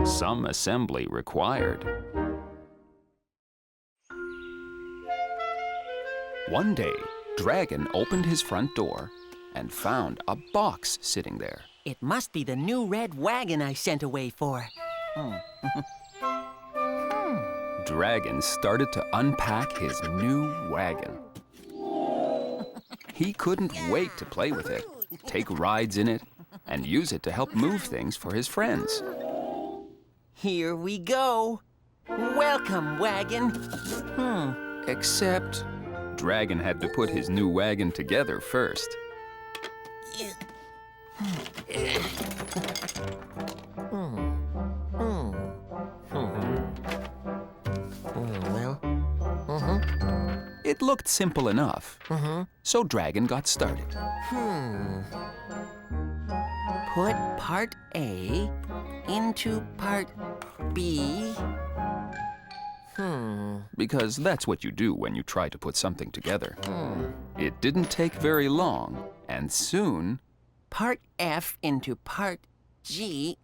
Some assembly required. One day, Dragon opened his front door and found a box sitting there. It must be the new red wagon I sent away for. Dragon started to unpack his new wagon. He couldn't wait to play with it, take rides in it, and use it to help move things for his friends. Here we go. Welcome, wagon. Except, Dragon had to put his new wagon together first. It looked simple enough, so Dragon got started. Put part A into part B. Because that's what you do when you try to put something together. It didn't take very long, and soon... Part F into part G.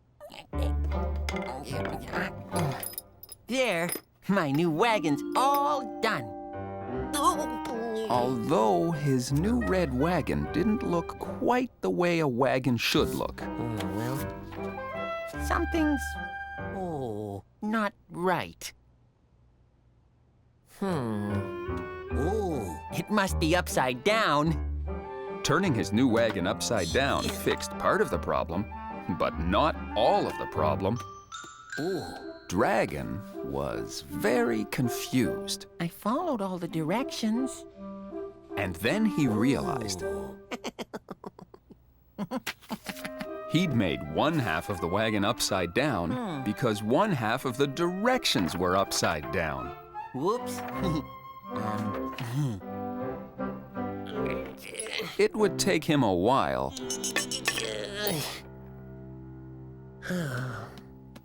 There, my new wagon's all done. Although his new red wagon didn't look quite the way a wagon should look. Something's... not right. It must be upside down. Turning his new wagon upside down fixed part of the problem, but not all of the problem. Dragon was very confused. I followed all the directions. And then he realized he'd made one half of the wagon upside down because one half of the directions were upside down. Whoops. It would take him a while.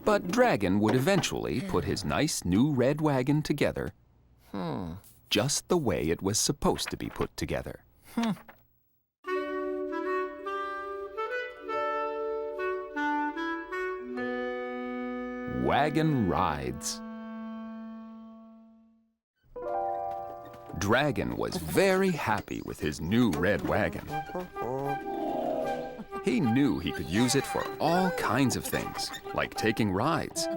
But Dragon would eventually put his nice new red wagon together just the way it was supposed to be put together. Wagon rides. Dragon was very happy with his new red wagon. He knew he could use it for all kinds of things, like taking rides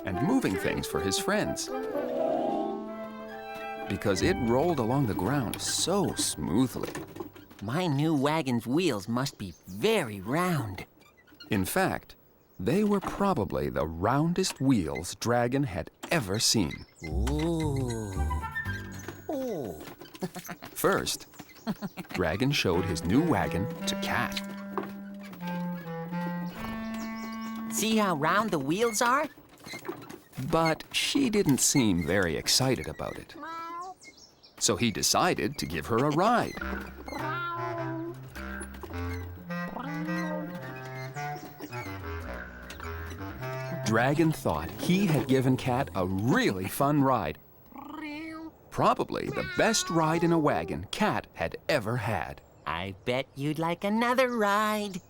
and moving things for his friends. Because it rolled along the ground so smoothly. My new wagon's wheels must be very round. In fact, they were probably the roundest wheels Dragon had ever seen. First, Dragon showed his new wagon to Cat. See how round the wheels are? But she didn't seem very excited about it. So he decided to give her a ride. Dragon thought he had given Cat a really fun ride. Probably the best ride in a wagon Cat had ever had. I bet you'd like another ride.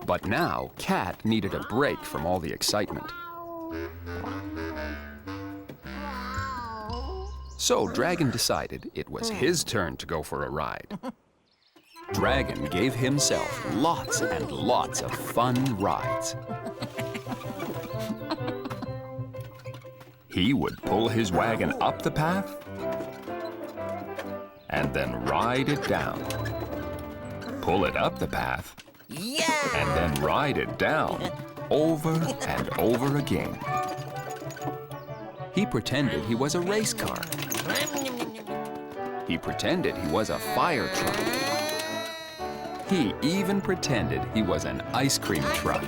But now, Cat needed a break from all the excitement. So Dragon decided it was his turn to go for a ride. Dragon gave himself lots and lots of fun rides. He would pull his wagon up the path and then ride it down. Pull it up the path and then ride it down over and over again. He pretended he was a race car. He pretended he was a fire truck. He even pretended he was an ice cream truck.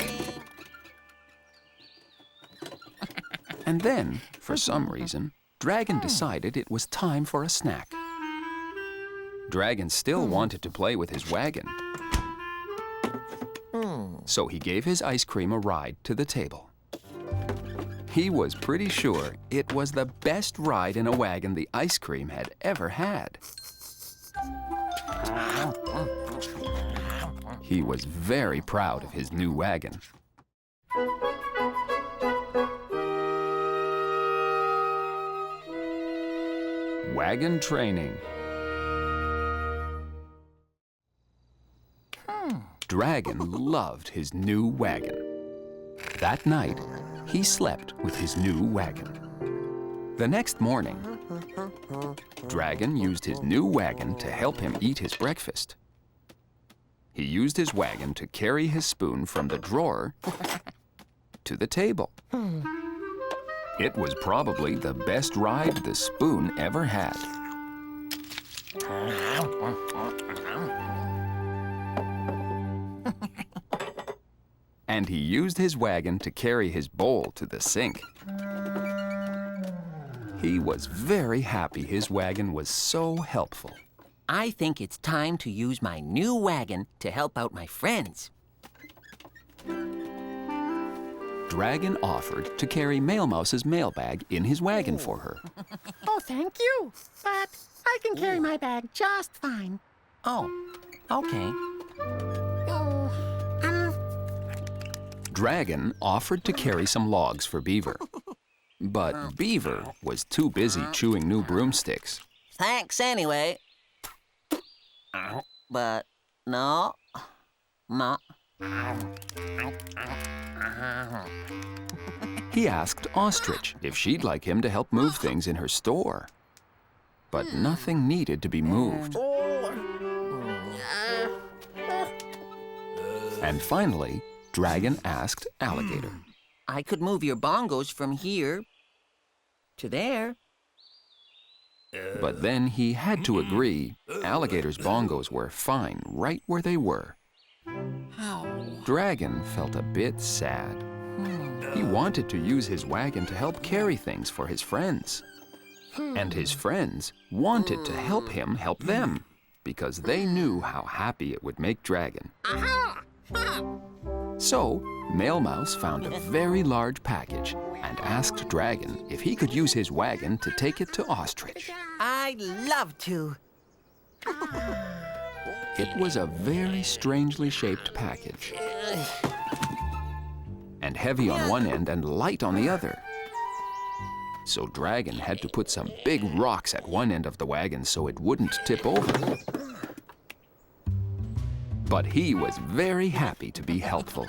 And then, for some reason, Dragon decided it was time for a snack. Dragon still wanted to play with his wagon. So he gave his ice cream a ride to the table. He was pretty sure it was the best ride in a wagon the ice cream had ever had. He was very proud of his new wagon. Wagon training. Dragon loved his new wagon. That night, he slept with his new wagon. The next morning, Dragon used his new wagon to help him eat his breakfast. He used his wagon to carry his spoon from the drawer to the table. It was probably the best ride the spoon ever had. And he used his wagon to carry his bowl to the sink. He was very happy his wagon was so helpful. I think it's time to use my new wagon to help out my friends. Dragon offered to carry Mail Mouse's mailbag in his wagon for her. Oh, thank you. But I can carry my bag just fine. Oh, okay. Dragon offered to carry some logs for Beaver. But Beaver was too busy chewing new broomsticks. Thanks anyway. But no, Ma. He asked Ostrich if she'd like him to help move things in her store. But nothing needed to be moved. And finally, Dragon asked Alligator. I could move your bongos from here to there. But then he had to agree Alligator's bongos were fine right where they were. Dragon felt a bit sad. He wanted to use his wagon to help carry things for his friends. And his friends wanted to help him help them because they knew how happy it would make Dragon. So, Mail Mouse found a very large package and asked Dragon if he could use his wagon to take it to Ostrich. I'd love to. It was a very strangely shaped package. And heavy on one end and light on the other. So Dragon had to put some big rocks at one end of the wagon so it wouldn't tip over. But he was very happy to be helpful.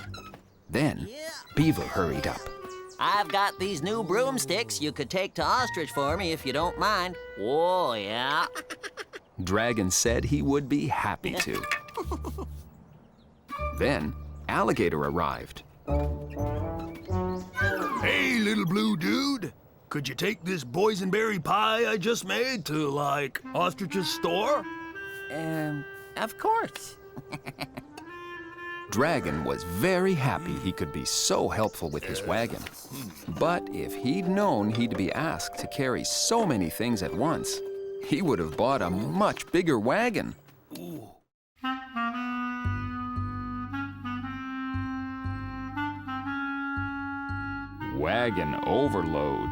Then, Beaver hurried up. I've got these new broomsticks you could take to Ostrich for me if you don't mind. Oh, yeah. Dragon said he would be happy to. Then, Alligator arrived. Hey, little blue dude. Could you take this boysenberry pie I just made to, like, Ostrich's store? Of course. Dragon was very happy he could be so helpful with his wagon. But if he'd known he'd be asked to carry so many things at once, he would have bought a much bigger wagon. Wagon overload.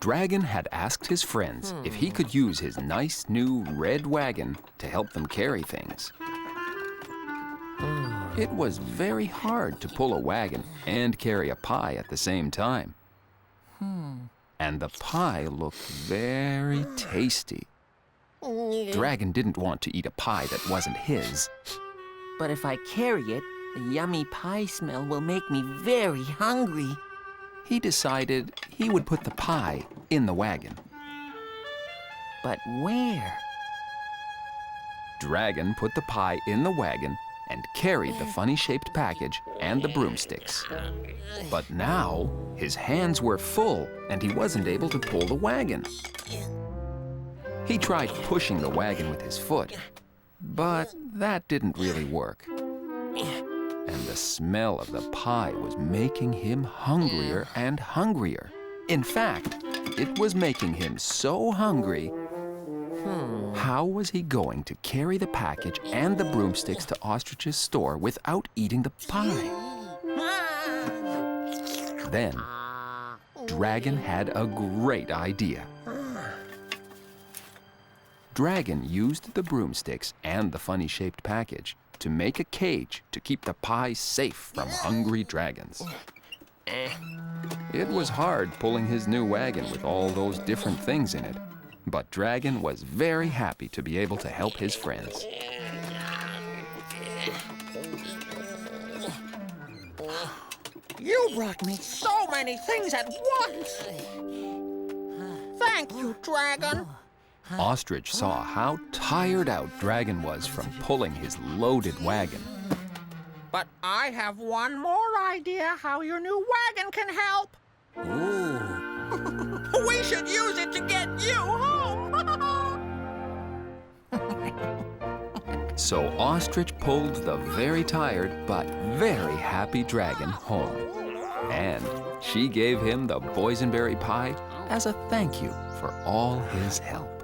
Dragon had asked his friends if he could use his nice new red wagon to help them carry things. It was very hard to pull a wagon and carry a pie at the same time. And the pie looked very tasty. Dragon didn't want to eat a pie that wasn't his. But if I carry it, the yummy pie smell will make me very hungry. He decided he would put the pie in the wagon. But where? Dragon put the pie in the wagon and carried the funny-shaped package and the broomsticks. But now, his hands were full and he wasn't able to pull the wagon. He tried pushing the wagon with his foot, but that didn't really work. And the smell of the pie was making him hungrier and hungrier. In fact, it was making him so hungry. How was he going to carry the package and the broomsticks to Ostrich's store without eating the pie? Then, Dragon had a great idea. Dragon used the broomsticks and the funny-shaped package to make a cage to keep the pie safe from hungry dragons. It was hard pulling his new wagon with all those different things in it, but Dragon was very happy to be able to help his friends. You brought me so many things at once. Thank you, Dragon. Ostrich saw how tired out Dragon was from pulling his loaded wagon. But I have one more idea how your new wagon can help. Ooh. We should use it to get you home. So Ostrich pulled the very tired but very happy Dragon home. And she gave him the boysenberry pie as a thank you for all his help.